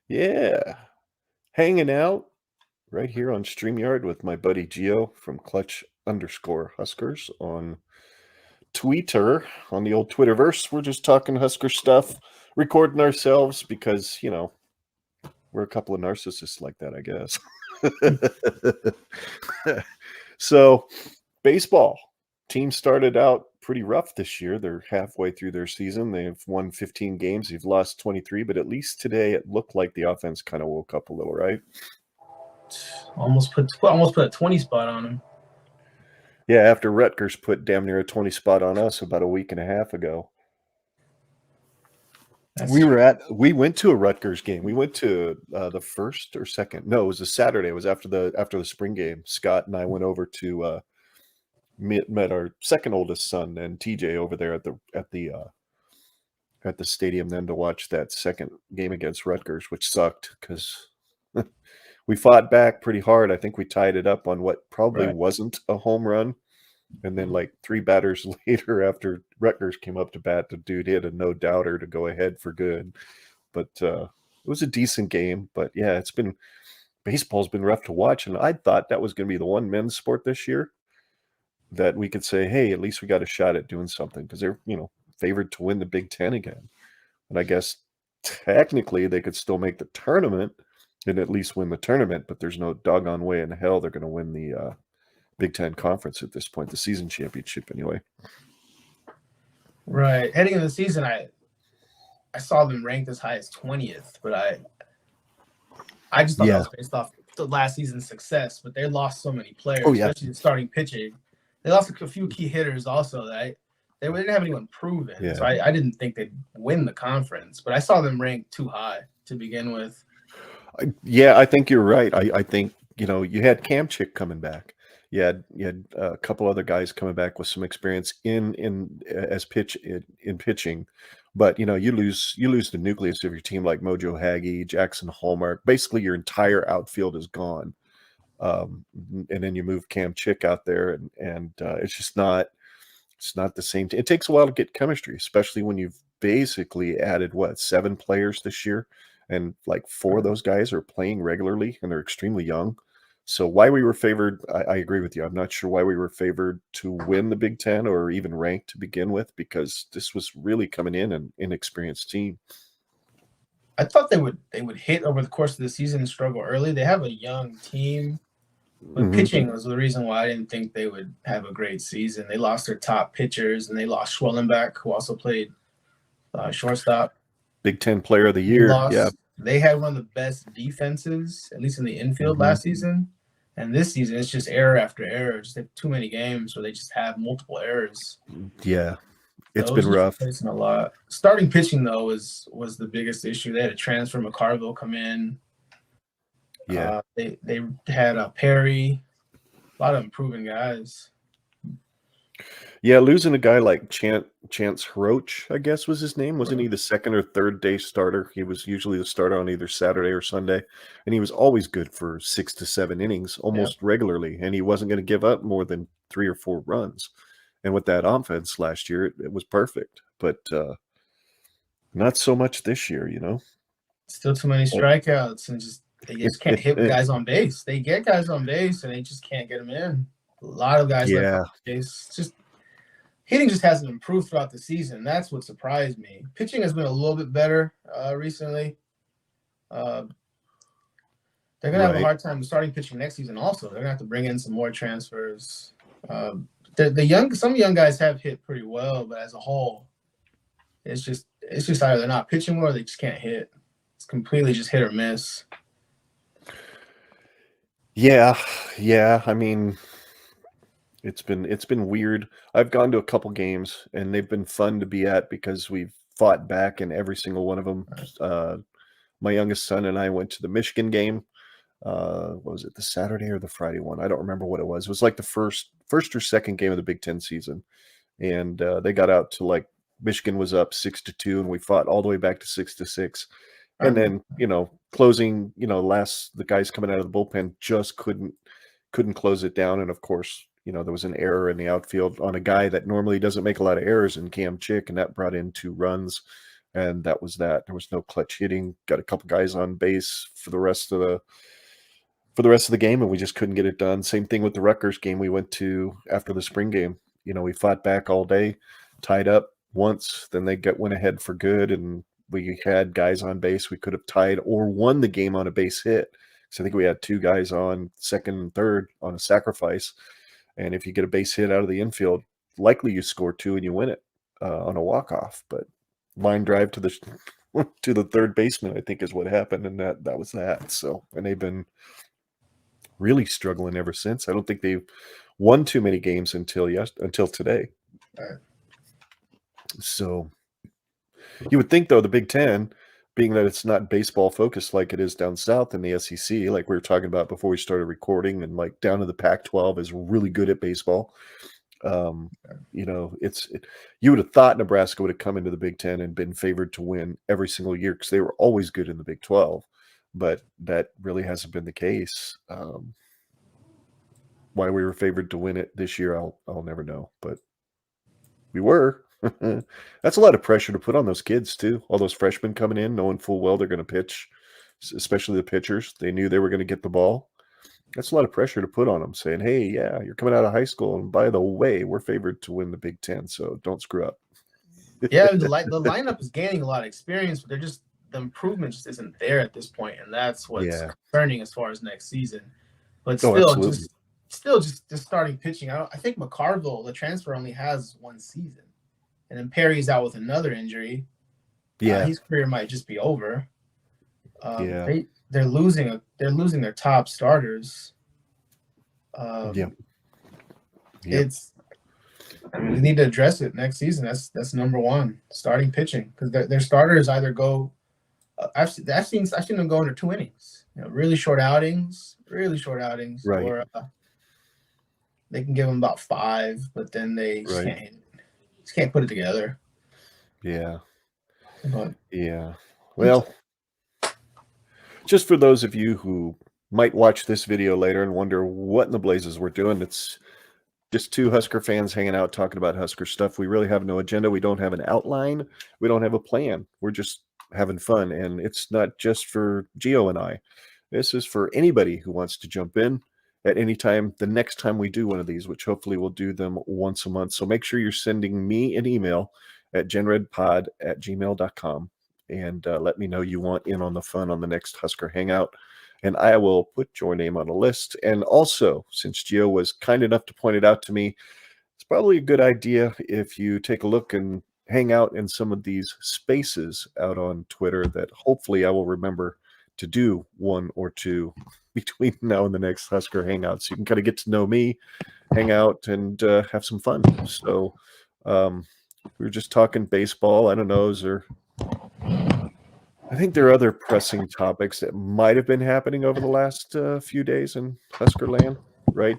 Yeah, hanging out right here on StreamYard with my buddy Gio from Clutch_Huskers on Twitter, on the old Twitterverse. We're just talking Husker stuff, recording ourselves because, we're a couple of narcissists like that, I guess. So, baseball team started out pretty rough this year. They're halfway through their season. They've won 15 games. They've lost 23, but at least today it looked like the offense kind of woke up a little, right? Almost put a 20 spot on him. Yeah, after Rutgers put damn near a 20 spot on us about a week and a half ago. We went to a Rutgers game. We went to the first or second. No, it was a Saturday. It was after the spring game. Scott and I went over to met our second oldest son and TJ over there at the stadium then to watch that second game against Rutgers, which sucked because we fought back pretty hard. I think we tied it up on what probably wasn't a home run. And then like 3 batters later after Rutgers came up to bat, the dude hit a no-doubter to go ahead for good. But it was a decent game. But yeah, baseball's been rough to watch. And I thought that was going to be the one men's sport this year that we could say, hey, at least we got a shot at doing something because they're, favored to win the Big Ten again. And I guess technically they could still make the tournament and at least win the tournament, but there's no doggone way in hell they're going to win the Big Ten Conference at this point, the season championship anyway. Right. Heading into the season, I saw them ranked as high as 20th, but I just thought that was based off the last season's success, but they lost so many players, especially in starting pitching. They lost a few key hitters also that they didn't have anyone proven. Yeah. So I didn't think they'd win the conference, but I saw them ranked too high to begin with. Yeah, I think you're right. I think, you had Cam Chick coming back. You had a couple other guys coming back with some experience in pitching, but you lose the nucleus of your team like Mojo Hagee, Jackson Hallmark. Basically, your entire outfield is gone, and then you move Cam Chick out there, and it's just not the same. It takes a while to get chemistry, especially when you've basically added 7 players this year, and like 4 of those guys are playing regularly, and they're extremely young. So why we were favored, I agree with you. I'm not sure why we were favored to win the Big Ten or even ranked to begin with, because this was really coming in an inexperienced team. I thought they would hit over the course of the season and struggle early. They have a young team, but pitching was the reason why I didn't think they would have a great season. They lost their top pitchers, and they lost Schwellenbach, who also played shortstop. Big Ten Player of the Year. They had one of the best defenses, at least in the infield last season. And this season, it's just error after error. Just too many games where they just have multiple errors. Yeah, it's been rough. A lot. Starting pitching, though, was the biggest issue. They had a transfer, McCarville, come in. Yeah. They had Perry, a lot of improving guys. Yeah, losing a guy like Chance Hroch, I guess was his name. Wasn't he the second or third day starter? He was usually the starter on either Saturday or Sunday, and he was always good for 6 to 7 innings almost regularly, and he wasn't going to give up more than 3 or 4 runs. And with that offense last year, it was perfect, but not so much this year, Still too many strikeouts, and they just can't hit guys on base. They get guys on base, and they just can't get them in. A lot of guys left on base. Just hitting just hasn't improved throughout the season. That's what surprised me. Pitching has been a little bit better recently. They're going to have a hard time starting pitching next season also. They're going to have to bring in some more transfers. Some young guys have hit pretty well, but as a whole, it's just either they're not pitching well or they just can't hit. It's completely just hit or miss. Yeah. I mean, it's been weird. I've gone to a couple games, and they've been fun to be at because we've fought back in every single one of them. My youngest son and I went to the Michigan game. What was it, the Saturday or the Friday one? I don't remember what it was. It was like the first or second game of the Big Ten season, and they got out to Michigan was up 6-2, and we fought all the way back to 6-6. And then, closing, the guys coming out of the bullpen just couldn't close it down. And of course, there was an error in the outfield on a guy that normally doesn't make a lot of errors in Cam Chick, and that brought in 2 runs. and that was that. There was no clutch hitting. Got a couple guys on base for the rest of the game, and we just couldn't get it done. Same thing with the Rutgers game we went to after the spring game. We fought back all day, tied up once, then they went ahead for good, and we had guys on base. We could have tied or won the game on a base hit. So I think we had 2 guys on second and third on a sacrifice. And if you get a base hit out of the infield, likely you score 2 and you win it on a walk-off. But line drive to the third baseman, I think, is what happened, and that was that. So, and they've been really struggling ever since. I don't think they've won too many games until today. Right. So you would think, though, the Big Ten, being that it's not baseball focused like it is down south in the SEC, like we were talking about before we started recording, and like down to the Pac-12 is really good at baseball. You would have thought Nebraska would have come into the Big Ten and been favored to win every single year because they were always good in the Big 12, but that really hasn't been the case. Why we were favored to win it this year, I'll never know, but we were. That's a lot of pressure to put on those kids too. All those freshmen coming in, knowing full well they're going to pitch, especially the pitchers. They knew they were going to get the ball. That's a lot of pressure to put on them, saying, "Hey, yeah, you're coming out of high school, and by the way, we're favored to win the Big Ten, so don't screw up." Yeah, the lineup is gaining a lot of experience, but the improvement just isn't there at this point, and that's what's concerning as far as next season. But still, just starting pitching. I think McCarville, the transfer, only has 1 season, and then Perry's out with another injury. Yeah, his career might just be over. They're losing their top starters. It's. We need to address it next season. That's number one, starting pitching, because their starters either go. I've seen them go under 2 innings. Really short outings, right. or they can give them about 5, but then they just can't put it together. Yeah. But, yeah. Well, just for those of you who might watch this video later and wonder what in the blazes we're doing, it's just 2 Husker fans hanging out talking about Husker stuff. We really have no agenda. We don't have an outline. We don't have a plan. We're just having fun. And it's not just for Gio and I. This is for anybody who wants to jump in at any time the next time we do one of these, which hopefully we'll do them once a month. So make sure you're sending me an email at genredpod@gmail.com and let me know you want in on the fun on the next Husker Hangout. And I will put your name on a list. And also, since Gio was kind enough to point it out to me, it's probably a good idea if you take a look and hang out in some of these spaces out on Twitter that hopefully I will remember to do 1 or 2 between now and the next Husker Hangout. So you can kind of get to know me, hang out, and have some fun. So we were just talking baseball. I don't know, I think there are other pressing topics that might have been happening over the last few days in Husker land, right?